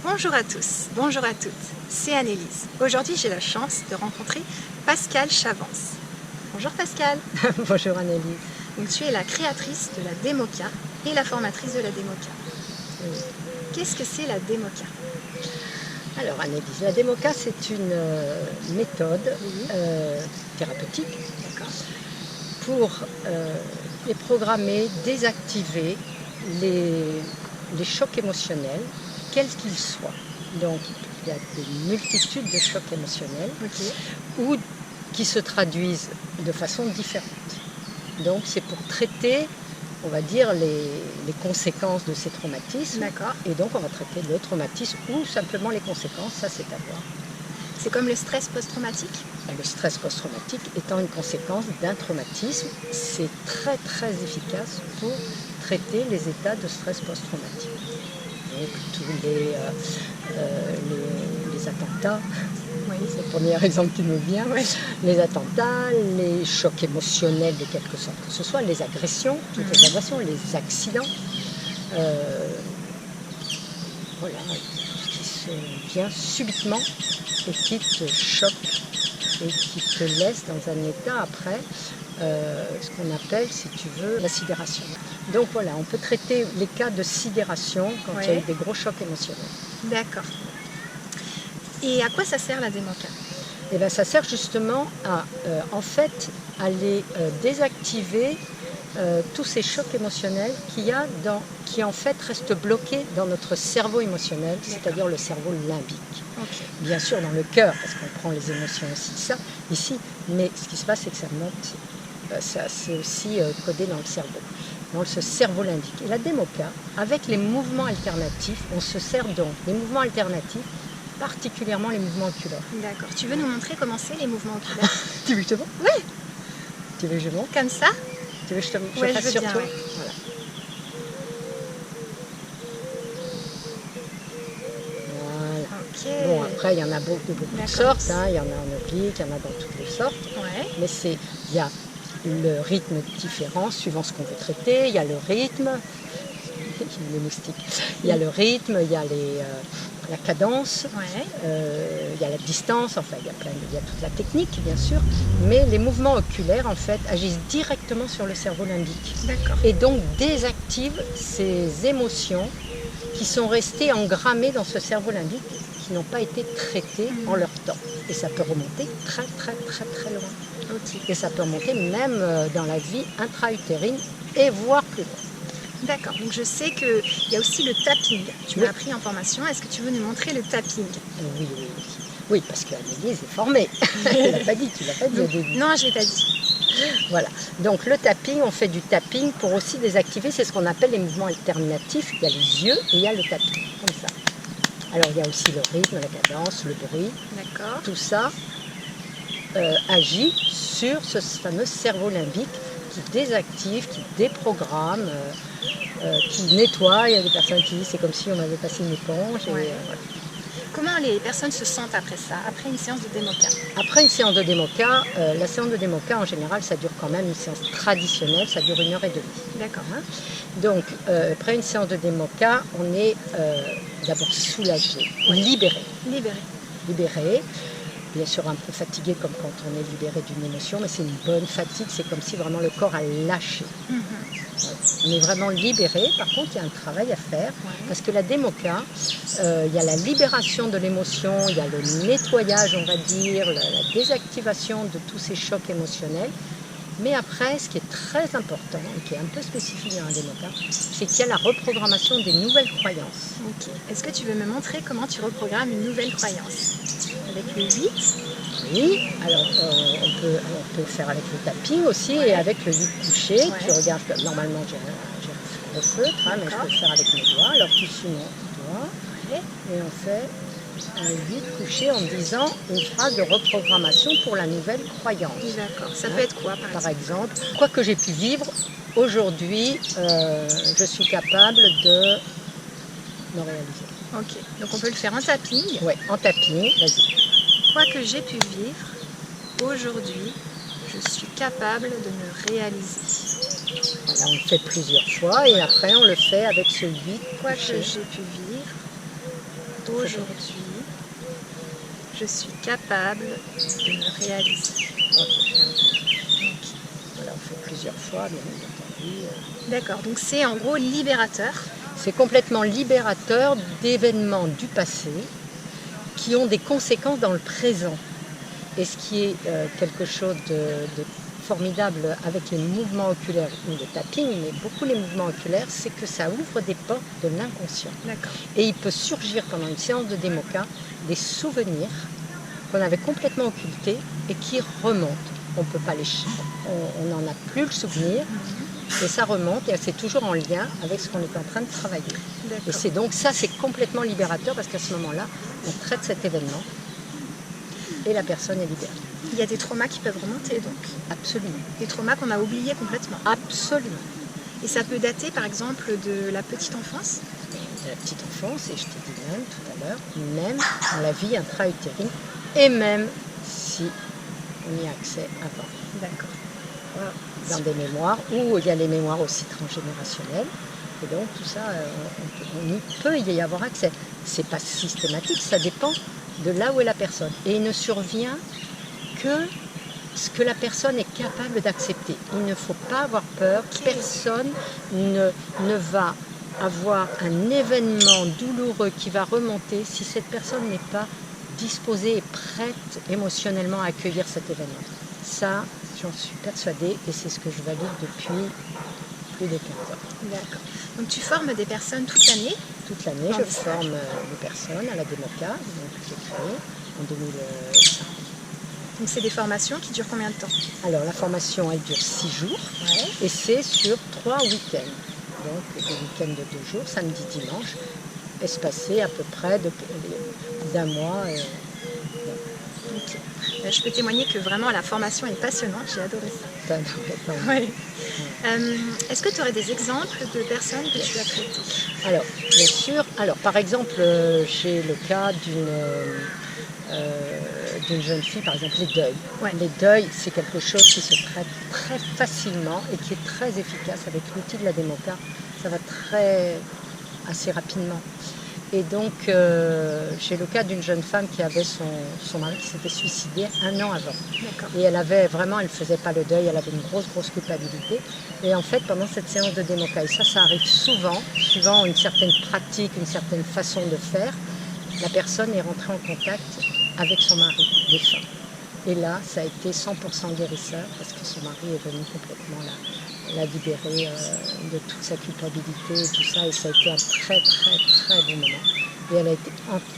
Bonjour à tous, bonjour à toutes, c'est Annelise. Aujourd'hui j'ai la chance de rencontrer Pascale Chavance. Bonjour Pascale. Bonjour Annelise. Donc, tu es la créatrice de la Démoka et la formatrice de la Démoka. Oui. Qu'est-ce que c'est la Démoka? Alors Annelise, la Démoka c'est une méthode thérapeutique pour déprogrammer, désactiver les chocs émotionnels, quels qu'ils soient. Donc il y a des multitudes de chocs émotionnels ou qui se traduisent de façon différente. Donc c'est pour traiter, on va dire, les conséquences de ces traumatismes. Et donc on va traiter le traumatisme ou simplement les conséquences, ça c'est à voir. C'est comme le stress post-traumatique? Le stress post-traumatique étant une conséquence d'un traumatisme, c'est très très efficace pour traiter les états de stress post-traumatique. Donc tous les attentats, c'est le premier exemple qui me vient, les attentats, les chocs émotionnels de quelque sorte, que ce soit les agressions, toutes les agressions, les accidents, voilà, qui se vient subitement et qui te choque et qui te laisse dans un état après, ce qu'on appelle, si tu veux, la sidération. Donc voilà, on peut traiter les cas de sidération quand il y a eu des gros chocs émotionnels. D'accord. Et à quoi ça sert la Démoka? Eh bien, ça sert justement à, en fait, aller désactiver tous ces chocs émotionnels qui en fait restent bloqués dans notre cerveau émotionnel, c'est-à-dire le cerveau limbique. Bien sûr dans le cœur, parce qu'on prend les émotions aussi ici, mais ce qui se passe c'est que ça monte, c'est aussi codé dans le cerveau, dans ce cerveau limbique. Et la Démoka, avec les mouvements alternatifs, on se sert donc des mouvements alternatifs, particulièrement les mouvements oculaires. D'accord. Tu veux nous montrer comment c'est les mouvements oculaires? Tu veux que je te montre? Oui. Tu veux que je montre? Comme ça? Tu veux que je te Ouais, fasse je veux sur bien, toi? ouais. Voilà. Voilà. Bon, après, il y en a beaucoup de sortes. Il y en a en oblique, il y en a dans toutes les sortes. Mais il y a le rythme différent suivant ce qu'on veut traiter. Il y a le rythme, les moustiques. Il y a le rythme, il y a la cadence, il y a la distance, enfin il y a toute la technique bien sûr, mais les mouvements oculaires en fait agissent directement sur le cerveau limbique et donc désactivent ces émotions qui sont restées engrammées dans ce cerveau limbique, qui n'ont pas été traitées en leur temps. Et ça peut remonter très très très très loin. Et ça peut remonter même dans la vie intra-utérine et voire plus loin. D'accord, donc je sais qu'il y a aussi le tapping. Tu m'as appris en formation, est-ce que tu veux nous montrer le tapping? Oui, oui, oui. Oui, parce qu'Annelise est formée. Tu l'as pas dit, tu l'as pas dit au début. Non, je l'ai pas dit. Voilà, donc le tapping, on fait du tapping pour aussi désactiver, c'est ce qu'on appelle les mouvements alternatifs. Il y a les yeux et il y a le tapping, comme ça. Alors il y a aussi le rythme, la cadence, le bruit. Tout ça agit sur ce fameux cerveau limbique qui désactive, qui déprogramme, qui nettoie. Il y a des personnes qui disent c'est comme si on avait passé une éponge. Et, voilà. Comment les personnes se sentent après ça, après une séance de Démoka? Après une séance de Démoka, la séance de Démoka en général ça dure quand même, une séance traditionnelle, ça dure 1h30. D'accord. Donc après une séance de Démoka, on est d'abord soulagé, libéré. Libéré. Bien sûr un peu fatigué comme quand on est libéré d'une émotion, mais c'est une bonne fatigue, c'est comme si vraiment le corps a lâché. On est vraiment libéré. Par contre, il y a un travail à faire, parce que la Démoka, il y a la libération de l'émotion, il y a le nettoyage, on va dire, la désactivation de tous ces chocs émotionnels. Mais après, ce qui est très important, et qui est un peu spécifique dans la Démoka, c'est qu'il y a la reprogrammation des nouvelles croyances. Est-ce que tu veux me montrer comment tu reprogrammes une nouvelle croyance? Avec le 8? Oui, alors on peut faire avec le tapping aussi et avec le 8 couché. Tu regardes, normalement j'ai un gros feutre, mais je peux le faire avec mes doigts. Alors tu suis mon doigt et on fait un 8 couché en disant une phrase de reprogrammation pour la nouvelle croyance. D'accord, ça peut être quoi par exemple? Quoi que j'ai pu vivre, aujourd'hui je suis capable de me réaliser. Ok, donc on peut le faire en tapping? Oui, en tapping, vas-y. Quoi que j'ai pu vivre, aujourd'hui, je suis capable de me réaliser. Voilà, on le fait plusieurs fois et après on le fait avec ce 8 Quoi que j'ai pu vivre, Aujourd'hui, je suis capable de me réaliser. Voilà, on fait plusieurs fois, bien entendu. D'accord, donc c'est en gros libérateur. C'est complètement libérateur d'événements du passé qui ont des conséquences dans le présent. Et ce qui est quelque chose de formidable avec les mouvements oculaires ou le tapping, mais beaucoup les mouvements oculaires, c'est que ça ouvre des portes de l'inconscient. Et il peut surgir pendant une séance de démoca des souvenirs qu'on avait complètement occultés et qui remontent. On peut pas on n'en a plus le souvenir, et ça remonte, et c'est toujours en lien avec ce qu'on est en train de travailler. Et c'est donc ça, c'est complètement libérateur, parce qu'à ce moment-là, on traite cet événement et la personne est libérée. Il y a des traumas qui peuvent remonter donc. Absolument. Des traumas qu'on a oubliés complètement. Absolument. Et ça peut dater par exemple de la petite enfance? De la petite enfance, et je t'ai dit même tout à l'heure, même dans la vie intra-utérine, et même si on y a accès avant. D'accord. Voilà. Dans des mémoires, où il y a les mémoires aussi transgénérationnelles. Et donc tout ça, on y peut y avoir accès. C'est pas systématique, ça dépend de là où est la personne. Et il ne survient que ce que la personne est capable d'accepter. Il ne faut pas avoir peur, personne ne va avoir un événement douloureux qui va remonter si cette personne n'est pas disposée et prête émotionnellement à accueillir cet événement. Ça, j'en suis persuadée et c'est ce que je valide depuis plus de 15 ans. D'accord. Donc tu formes des personnes toute l'année? Toute l'année, je forme des personnes à la démoca, donc j'ai créé en 2005. Donc c'est des formations qui durent combien de temps? Alors la formation elle dure 6 jours et c'est sur 3 week-ends. Donc des week-ends de 2 jours, samedi, dimanche, espacés à peu près d'un mois. Okay. Je peux témoigner que vraiment la formation est passionnante, j'ai adoré ça. Ouais. Est-ce que tu aurais des exemples de personnes que tu as traitées? Alors, bien sûr. Alors, par exemple, j'ai le cas d'une jeune fille, par exemple, les deuils. Ouais. Les deuils, c'est quelque chose qui se traite très facilement et qui est très efficace avec l'outil de la démoca. Ça va assez rapidement. Et donc, j'ai le cas d'une jeune femme qui avait son mari qui s'était suicidé 1 an avant. Et elle faisait pas le deuil, elle avait une grosse culpabilité. Et en fait, pendant cette séance de démoca, et ça arrive souvent, suivant une certaine pratique, une certaine façon de faire, la personne est rentrée en contact avec son mari défunt. Et là, ça a été 100% guérisseur, parce que son mari est venu complètement la libérer de toute sa culpabilité et tout ça, et ça a été un très bon moment. Et elle a été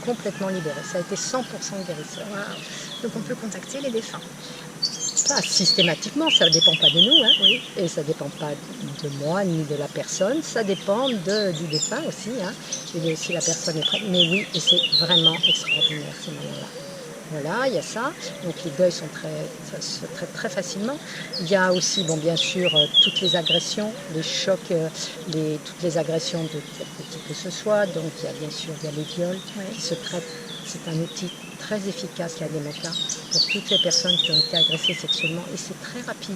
complètement libérée. Ça a été 100% guérisseur. Wow. Donc on peut contacter les défunts? Pas systématiquement, ça ne dépend pas de nous, hein, oui. Et ça ne dépend pas de moi ni de la personne, ça dépend du défunt aussi, hein, et si la personne est prête. Mais oui, et c'est vraiment extraordinaire ces moments-là. Voilà, il y a ça. Donc les deuils ça se traite très facilement. Il y a aussi, bon, bien sûr, toutes les agressions, les chocs, toutes les agressions de quelque type que ce soit. Donc il y a bien sûr les viols qui se traitent. C'est un outil très efficace, la démoca, pour toutes les personnes qui ont été agressées sexuellement. Et c'est très rapide.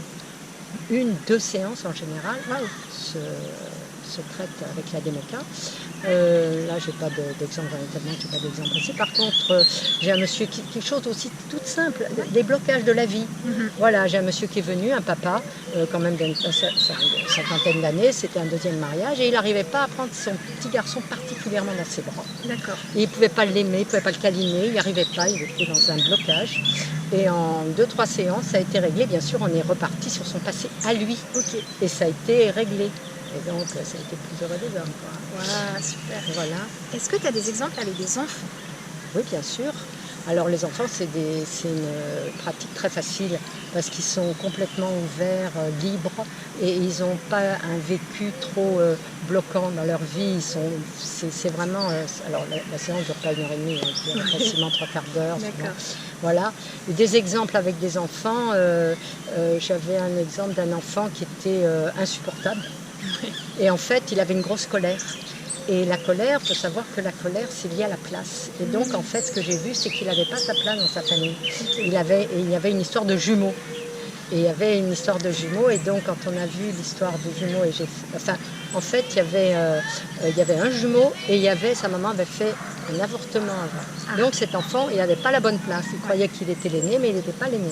1-2 séances en général se traitent avec la démoca. Là, j'ai pas d'exemple, j'ai pas d'exemple ici. Par contre, j'ai un monsieur quelque chose aussi tout simple, des blocages de la vie. Voilà, j'ai un monsieur qui est venu, un papa, quand même d'une cinquantaine d'années, c'était un 2e mariage, et il n'arrivait pas à prendre son petit garçon particulièrement dans ses bras. D'accord. Et il ne pouvait pas l'aimer, il ne pouvait pas le câliner, il n'y arrivait pas, il était dans un blocage. Et en 2-3 séances, ça a été réglé. Bien sûr, on est reparti sur son passé à lui. Et ça a été réglé. Et donc, ça a été plus heureux des hommes. Wow, super. Voilà. Est-ce que tu as des exemples avec des enfants? Oui, bien sûr. Alors, les enfants, c'est une pratique très facile parce qu'ils sont complètement ouverts, libres, et ils n'ont pas un vécu trop bloquant dans leur vie. C'est vraiment... alors, la séance ne dure pas 1h30, elle dure facilement 3/4 d'heure. Voilà. Et des exemples avec des enfants. J'avais un exemple d'un enfant qui était insupportable. Et en fait, il avait une grosse colère. Et la colère, il faut savoir que la colère, c'est lié à la place. Et donc, en fait, ce que j'ai vu, c'est qu'il n'avait pas sa place dans sa famille. Il y avait une histoire de jumeaux. Et il y avait une histoire de jumeaux. Et donc, quand on a vu l'histoire de jumeaux, en fait, il y avait un jumeau et sa maman avait fait un avortement avant. Donc cet enfant, il n'avait pas la bonne place. Il croyait qu'il était l'aîné, mais il n'était pas l'aîné.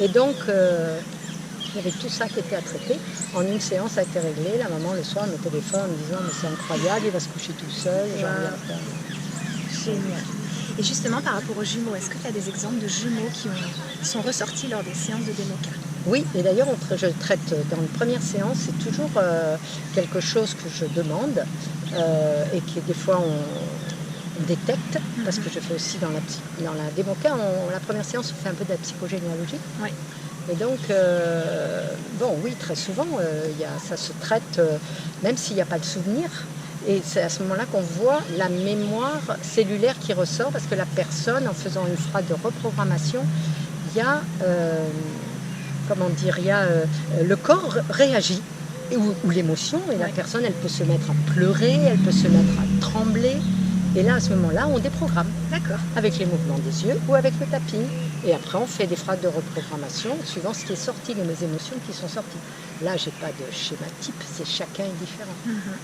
Et donc, il y avait tout ça qui était à traiter. En une séance, ça a été réglé. La maman, le soir, me téléphone en me disant « mais c'est incroyable, il va se coucher tout seul. » Génial. Et justement, par rapport aux jumeaux, est-ce que tu as des exemples de jumeaux qui sont ressortis lors des séances de Demoka? Oui, et d'ailleurs, je traite dans une première séance, c'est toujours quelque chose que je demande et que des fois on détecte, parce que je fais aussi dans la Demoka, la première séance, on fait un peu de la psychogénéalogie. Oui. Et donc, oui, très souvent, ça se traite, même s'il n'y a pas de souvenir. Et c'est à ce moment-là qu'on voit la mémoire cellulaire qui ressort, parce que la personne, en faisant une phrase de reprogrammation, il y a, le corps réagit, ou l'émotion, et la personne, elle peut se mettre à pleurer, elle peut se mettre à trembler. Et là, à ce moment-là, on déprogramme. D'accord. Avec les mouvements des yeux ou avec le tapping. Et après, on fait des phrases de reprogrammation suivant ce qui est sorti, les émotions qui sont sorties. Là, je n'ai pas de schéma type, c'est chacun est différent.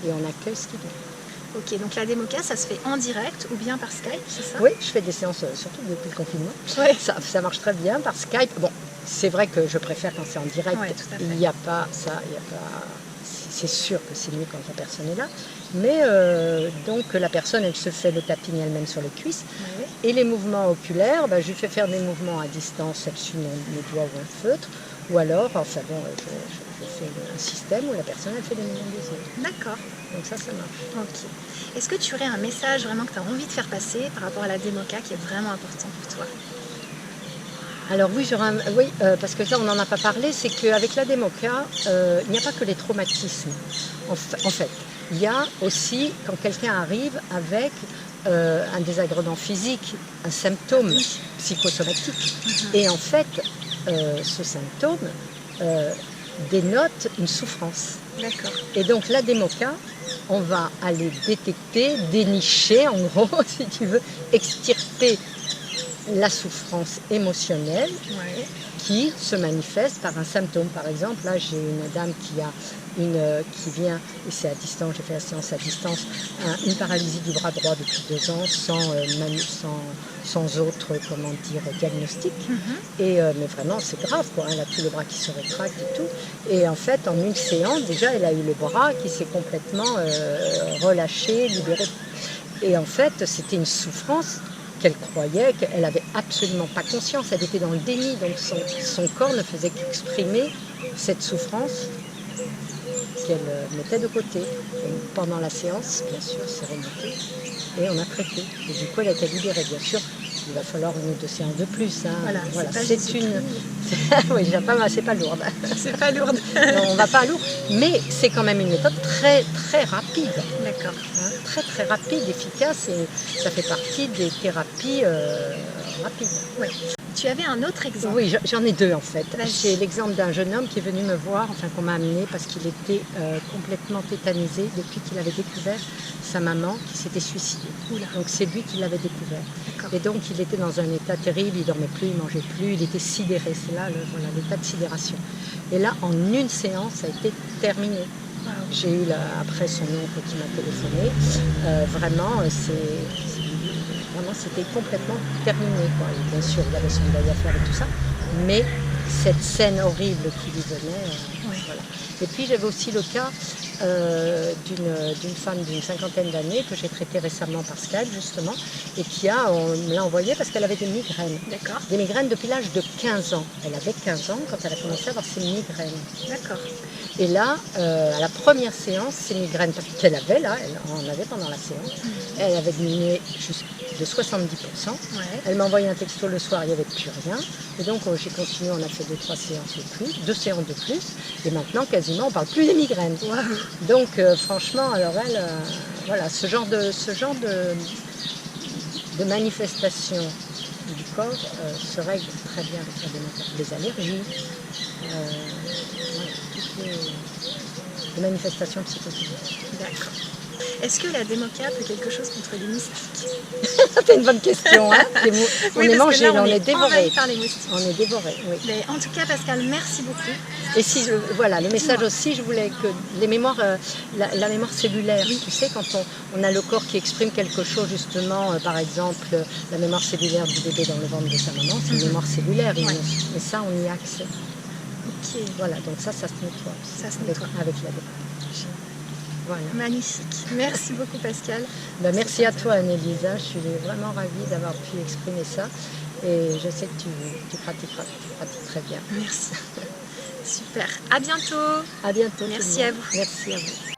Et on accueille ce qu'il est. Ok, donc la Demoka, ça se fait en direct ou bien par Skype, c'est ça? Oui, je fais des séances, surtout depuis le confinement. Ouais. Ça marche très bien par Skype. Bon, c'est vrai que je préfère quand c'est en direct. Ouais, tout à fait. Il n'y a pas ça, il n'y a pas... C'est sûr que c'est mieux quand la personne est là. Mais donc la personne, elle se fait le tapping elle-même sur les cuisses. Oui. Et les mouvements oculaires, je lui fais faire des mouvements à distance, elle suit mes doigts ou un feutre. Ou alors, je fais un système où la personne, elle fait des mouvements des yeux. D'accord. Donc ça marche. Ok. Est-ce que tu aurais un message vraiment que tu as envie de faire passer par rapport à la Demoka qui est vraiment important pour toi? Alors oui, parce que ça, on n'en a pas parlé, c'est qu'avec la Demoka, il n'y a pas que les traumatismes. En fait, il y a aussi, quand quelqu'un arrive avec un désagrément physique, un symptôme psychosomatique, et en fait, ce symptôme dénote une souffrance. D'accord. Et donc la Demoka, on va aller détecter, dénicher, en gros, si tu veux, extirper la souffrance émotionnelle qui se manifeste par un symptôme. Par exemple, là j'ai une dame qui vient, et c'est à distance, j'ai fait la séance à distance, une paralysie du bras droit depuis 2 ans sans autre diagnostic. Et, mais vraiment c'est grave, quoi. Elle a tout le bras qui se rétracte et tout. Et en fait, en une séance, déjà elle a eu le bras qui s'est complètement relâché, libéré. Et en fait, c'était une souffrance qu'elle croyait, qu'elle n'avait absolument pas conscience, elle était dans le déni, donc son corps ne faisait qu'exprimer cette souffrance qu'elle mettait de côté. Et pendant la séance, bien sûr, c'est remonté et on a traité. Et du coup, elle a été libérée, bien sûr. Il va falloir 1 ou 2 séances de plus. Voilà. C'est une... oui, c'est pas lourde. C'est pas lourde. Non, on va pas lourd, mais c'est quand même une méthode très, très rapide. D'accord. Très, très rapide, efficace, et ça fait partie des thérapies rapides. Oui. Tu avais un autre exemple? Oui, j'en ai 2 en fait. J'ai l'exemple d'un jeune homme qui est venu me voir, qu'on m'a amené parce qu'il était complètement tétanisé depuis qu'il avait découvert sa maman qui s'était suicidée. Oula. Donc c'est lui qui l'avait découvert. Et donc il était dans un état terrible, il ne dormait plus, il ne mangeait plus, il était sidéré. C'est là l'état de sidération. Et là, en une séance, ça a été terminé. Wow. J'ai eu après son oncle qui m'a téléphoné. Vraiment, c'était complètement terminé, quoi. Et bien sûr, il avait son deuil à faire et tout ça, mais cette scène horrible qui lui venait, voilà. Et puis j'avais aussi le cas d'une femme d'une 50aine d'années que j'ai traitée récemment par Skype, justement, et on me l'a envoyée parce qu'elle avait des migraines. D'accord. Des migraines depuis l'âge de 15 ans. Elle avait 15 ans quand elle a commencé à avoir ses migraines. D'accord. Et là, à la première séance, ces migraines qu'elle avait, là, elle en avait pendant la séance, elle avait diminué de 70%. Ouais. Elle m'a envoyé un texto le soir, il n'y avait plus rien. Et donc j'ai continué, on a fait 2 séances de plus, 2 séances de plus. Et maintenant, quasiment, on ne parle plus des migraines. Wow. Donc franchement, alors elle, voilà, ce genre de manifestation du corps se règle très bien avec la Demoka. Les allergies, toutes les manifestations psychosociales. D'accord. Est-ce que la Demoka peut quelque chose contre les moustiques? C'est une bonne question, hein. On est mangé, on est dévoré. Par les moustiques. On est dévoré, oui. Mais en tout cas, Pascal, merci beaucoup. Et si, voilà, le message aussi, je voulais que les mémoires, la mémoire cellulaire, tu sais, quand on a le corps qui exprime quelque chose, justement, par exemple, la mémoire cellulaire du bébé dans le ventre de sa maman, c'est une mémoire cellulaire, et ça, on y a accès. Ok. Voilà, donc ça se nettoie. Ça se nettoie. Avec la déco. Voilà. Magnifique. Merci beaucoup, Pascal. Merci à toi, Anne-Elisa. Je suis vraiment ravie d'avoir pu exprimer ça. Et je sais que tu pratiques très bien. Merci. Super. À bientôt. À bientôt. Merci à vous. Merci à vous.